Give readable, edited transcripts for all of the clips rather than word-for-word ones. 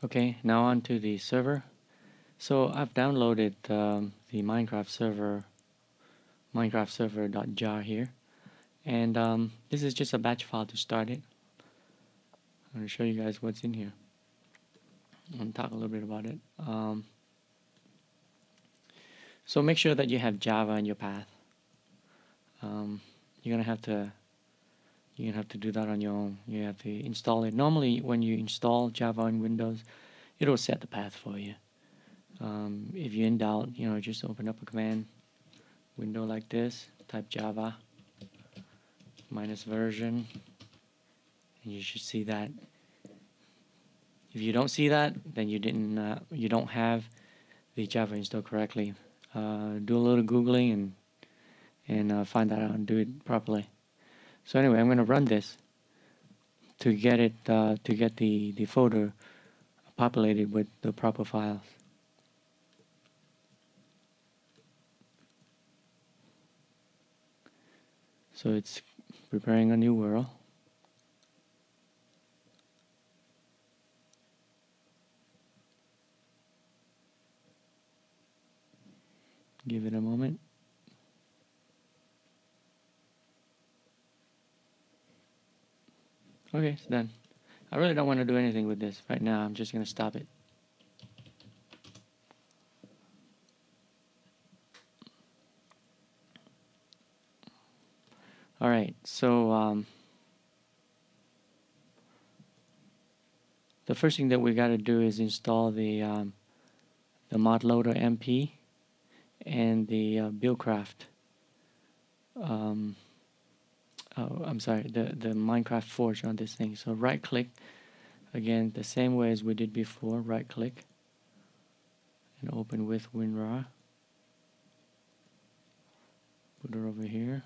Okay, now on to the server. So I've downloaded the Minecraft server.jar here, and this is just a batch file to start it. I'm going to show you guys what's in here and talk a little bit about it. So make sure that you have Java in your path. You're gonna have to do that on your own. You have to install it. Normally, when you install Java on Windows, it'll set the path for you. If you're in doubt, just open up a command window like this, type Java -version, and you should see that. If you don't see that, then you don't have the Java installed correctly. Do a little googling and find that out and do it properly. So anyway, I'm going to run this to get it to get the folder populated with the proper files. So it's preparing a new URL. Give it a moment. Okay, it's done. I really don't want to do anything with this right now. I'm just going to stop it. Alright, so the first thing that we got to do is install the ModloaderMP and the BuildCraft. I'm sorry, the Minecraft Forge on this thing. So right click, again the same way as we did before, right click and open with Winrar. Put it over here.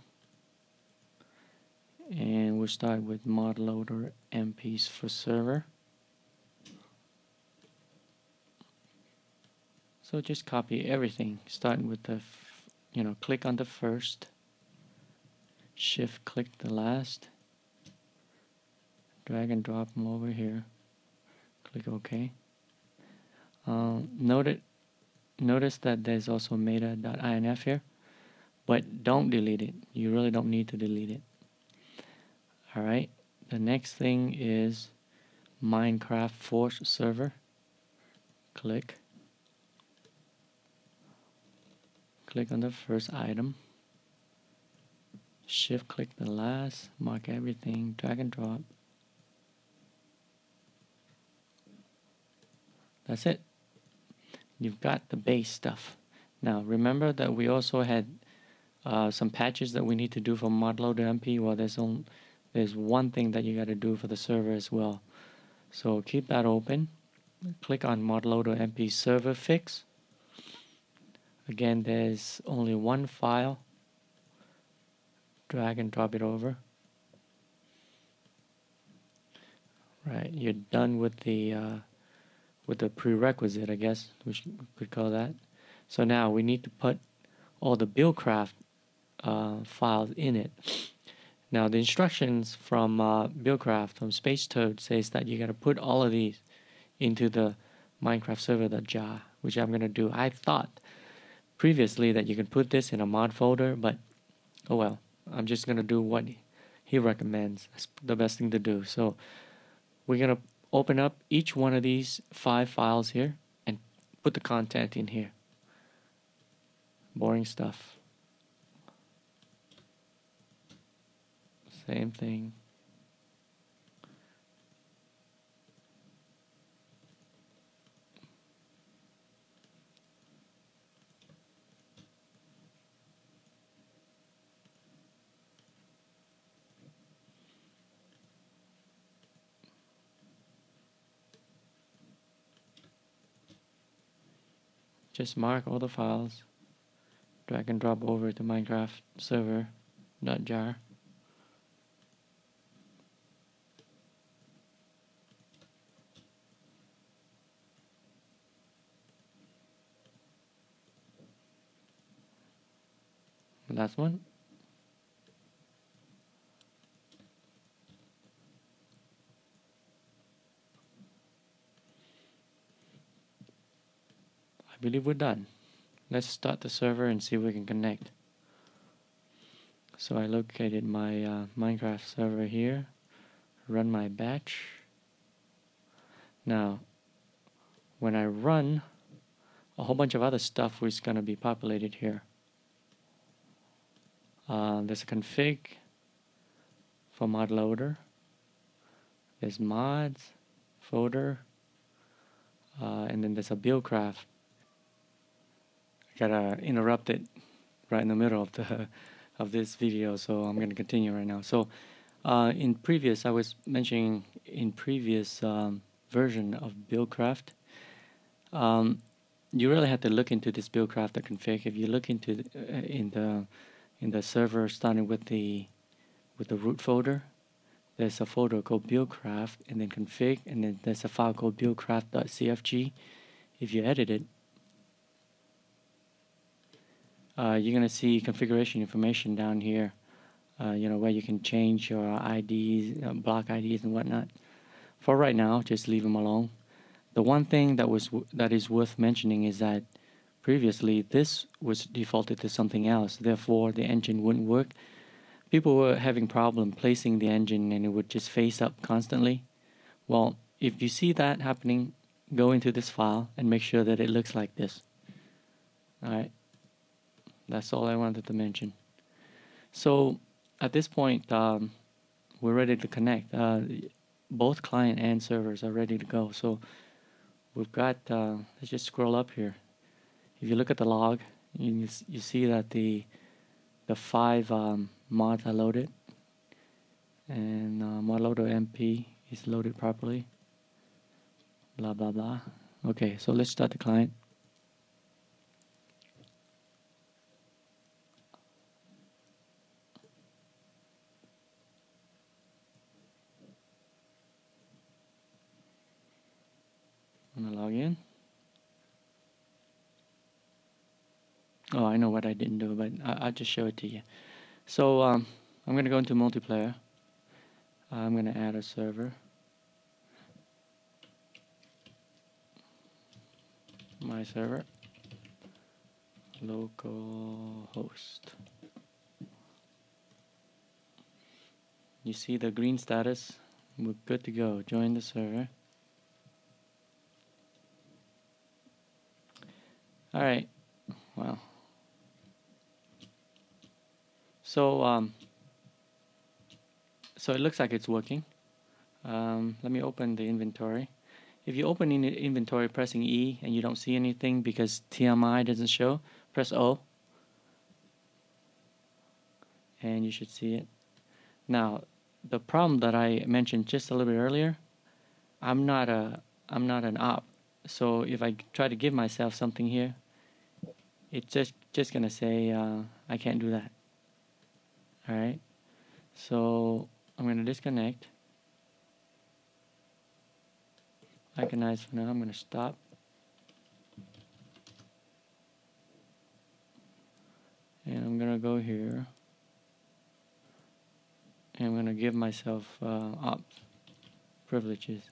And we'll start with ModloaderMPs for server. So just copy everything, starting with the, click on the first, shift click the last, drag and drop them over here, click OK. Notice that there's also meta.inf here, but don't delete it. You really don't need to delete it. Alright, the next thing is Minecraft Forge server. Click on the first item, shift click the last, mark everything, drag and drop. That's it. You've got the base stuff. Now remember that we also had some patches that we need to do for ModloaderMP. Well, there's one thing that you got to do for the server as well. So keep that open. Click on ModloaderMP server fix. Again, there's only one file. Drag and drop it over. Right, you're done with the prerequisite, I guess we could call that. So now we need to put all the BuildCraft files in it. Now the instructions from BuildCraft from Space Toad says that you got to put all of these into the Minecraft server.jar, which I'm going to do. I thought previously that you can put this in a mod folder, but oh well. I'm just going to do what he recommends. That's the best thing to do. So we're going to open up each one of these 5 files here and put the content in here. Boring stuff. Same thing. Just mark all the files, drag and drop over to Minecraft server.jar. Last one. I believe we're done. Let's start the server and see if we can connect. So I located my Minecraft server here, run my batch. Now when I run, a whole bunch of other stuff is going to be populated here. There's a config for Modloader. There's mods, folder, and then there's a BuildCraft. I got interrupted right in the middle of the of this video, so I'm going to continue right now. So in previous, I was mentioning in previous version of BuildCraft, you really have to look into this BuildCraft config. If you look into in the server, starting with the root folder, there's a folder called BuildCraft, and then config, and then there's a file called BuildCraft.cfg. If you edit it, you're gonna see configuration information down here. Where you can change your IDs, block IDs, and whatnot. For right now, just leave them alone. The one thing that is worth mentioning is that previously this was defaulted to something else. Therefore, the engine wouldn't work. People were having problem placing the engine, and it would just face up constantly. Well, if you see that happening, go into this file and make sure that it looks like this. Alright, that's all I wanted to mention. So at this point, we're ready to connect. Both client and servers are ready to go. So we've got, let's just scroll up here. If you look at the log, you see that the 5 mods are loaded, and ModloaderMP is loaded properly. Blah blah blah. Okay, so let's start the client. I'm gonna log in. Oh, I know what I didn't do, but I'll just show it to you. So I'm going to go into multiplayer. I'm going to add a server. My server. Localhost. You see the green status? We're good to go. Join the server. Alright. Well. So it looks like it's working. Let me open the inventory. If you open in the inventory pressing E and you don't see anything because TMI doesn't show, press O and you should see it. Now the problem that I mentioned just a little bit earlier, I'm not an op, so if I try to give myself something here, it's just gonna say I can't do that. Alright, so I'm gonna disconnect. Iconize for now. I'm gonna stop. And I'm gonna go here. And I'm gonna give myself opt privileges.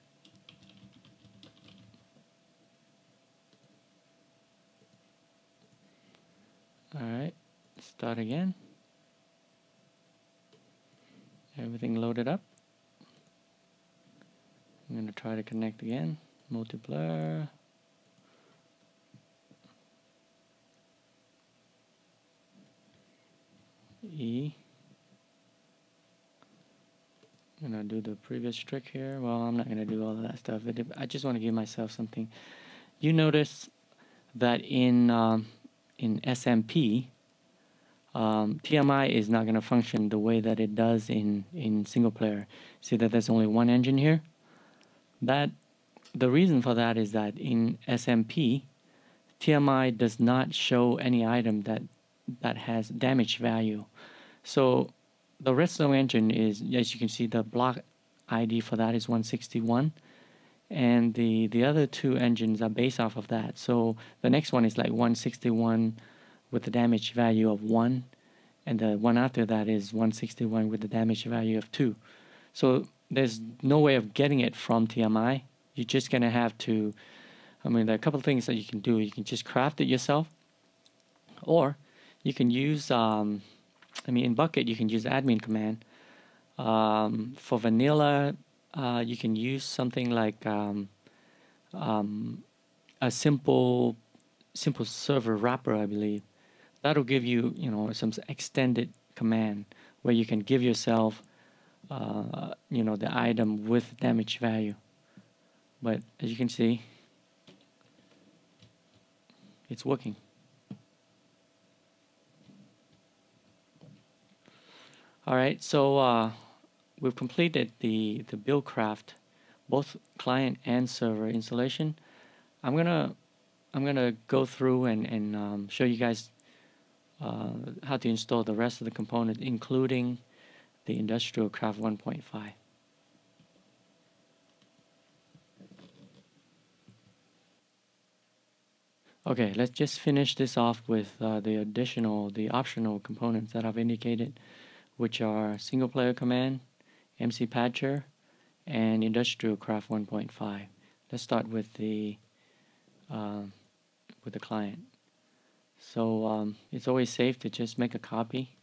Alright, start again. Everything loaded up. I'm going to try to connect again. Multiplayer. E. I'm going to do the previous trick here. Well, I'm not going to do all of that stuff. I just want to give myself something. You notice that in SMP, TMI is not going to function the way that it does in single player. See that there's only one engine here? The reason for that is that in SMP, TMI does not show any item that has damage value. So the redstone engine is, as you can see, the block ID for that is 161, and the other two engines are based off of that. So the next one is like 161 with the damage value of 1, and the one after that is 161 with the damage value of 2. So there's no way of getting it from TMI. You're just going to have to I mean, there are a couple of things that you can do. You can just craft it yourself, or you can use, in Bucket, you can use admin command. For vanilla, you can use something like a simple server wrapper, I believe. That'll give you, some extended command where you can give yourself, the item with damage value. But as you can see, it's working. All right, so we've completed the BuildCraft, both client and server installation. I'm gonna go through and show you guys how to install the rest of the components, including the IndustrialCraft 1.5. Okay, let's just finish this off with the optional components that I've indicated, which are single player command, MC Patcher, and IndustrialCraft 1.5. Let's start with the client. So it's always safe to just make a copy.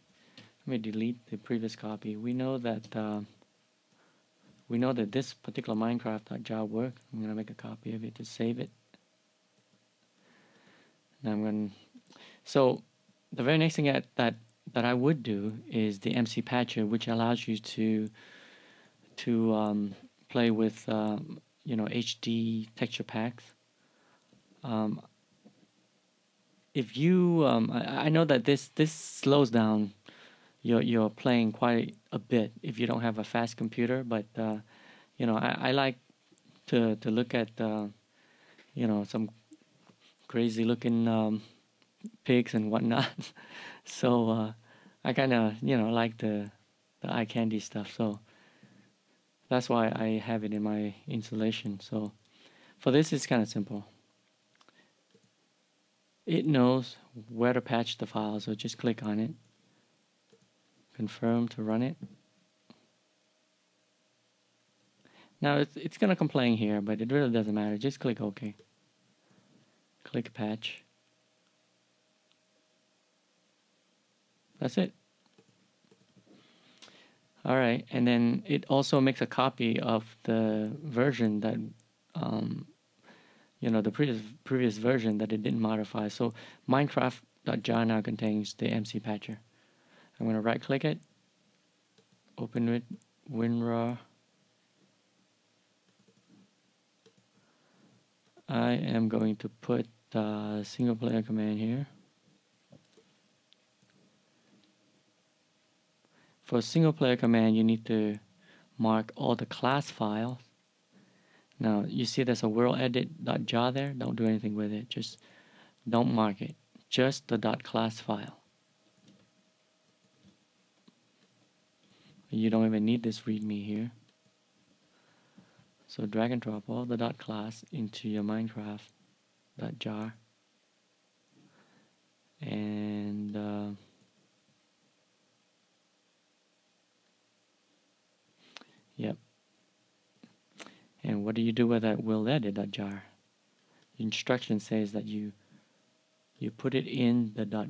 Let me delete the previous copy. We know that this particular Minecraft.jar works. I'm going to make a copy of it to save it. Now so the very next thing that I would do is the MC Patcher, which allows you to play with HD texture packs. If you I know that this slows down your playing quite a bit if you don't have a fast computer, but I like to look at some crazy looking pigs and whatnot. So I kind of like the eye candy stuff. So that's why I have it in my installation. So for this, it's kind of simple. It knows where to patch the file, so just click on it, confirm to run it. Now it's gonna complain here, but it really doesn't matter. Just click OK. Click patch. That's it. All right, and then it also makes a copy of the version that the previous version that it didn't modify. So Minecraft.jar now contains the MC Patcher. I'm going to right click it, open it, Winrar. I am going to put single player command here. For single player command, you need to mark all the class files. Now you see there's a worldedit.jar there. Don't do anything with it. Just don't mark it. Just the .class file. You don't even need this README here. So drag and drop all the .class into your Minecraft.jar. And yep. And what do you do with that worldedit.jar? The instruction says that you put it in the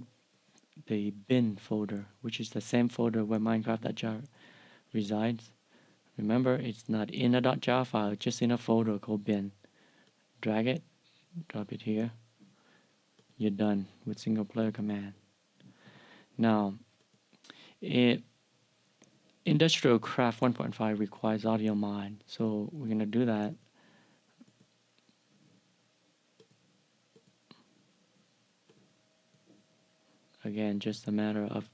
bin folder, which is the same folder where Minecraft.jar resides. Remember, it's not in a .jar file, it's just in a folder called bin. Drag it, drop it here. You're done with single player command. Now, IndustrialCraft 1.5 requires AudioMod, so we're going to do that. Again, just a matter of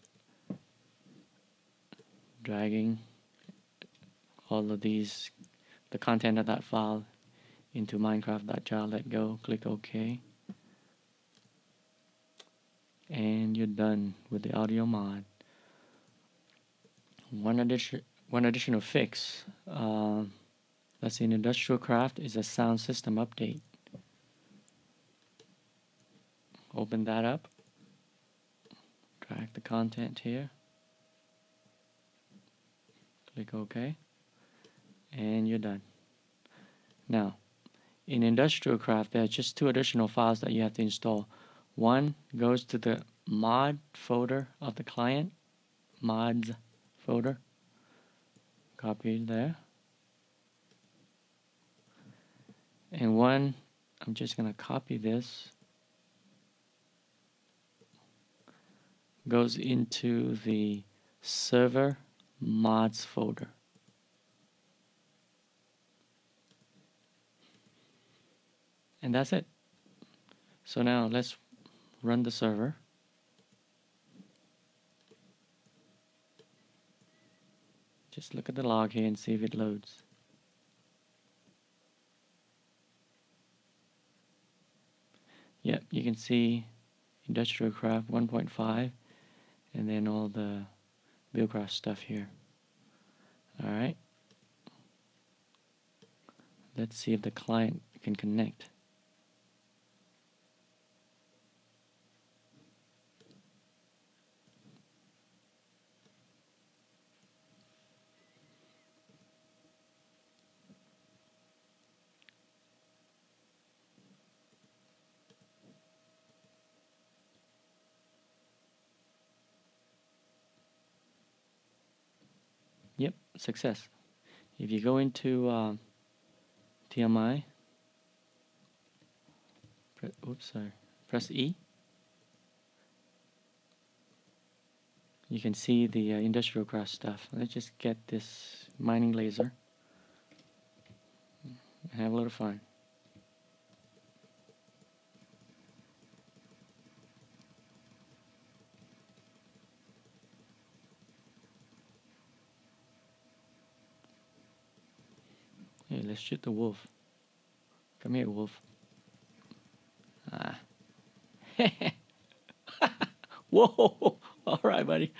dragging all of the content of that file into Minecraft.jar, let go, click OK. And you're done with the AudioMod. One additional fix that's in IndustrialCraft is a sound system update. Open that up, drag the content here, click OK, and you're done. Now, in IndustrialCraft, there are just two additional files that you have to install. One goes to the mod folder of the client, mods folder. Copy there. And one, I'm just going to copy this, goes into the server mods folder. And that's it. So now let's run the server. Just look at the log here and see if it loads. Yep, you can see IndustrialCraft 1.5 and then all the BuildCraft stuff here. Alright. Let's see if the client can connect. Yep, success. If you go into TMI, press E, you can see the IndustrialCraft stuff. Let's just get this mining laser and have a little fun. Hey, let's shoot the wolf. Come here, wolf. Ah. Whoa! Alright, buddy.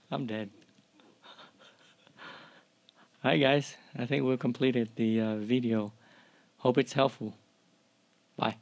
I'm dead. Alright, guys. I think we've completed the video. Hope it's helpful. Bye.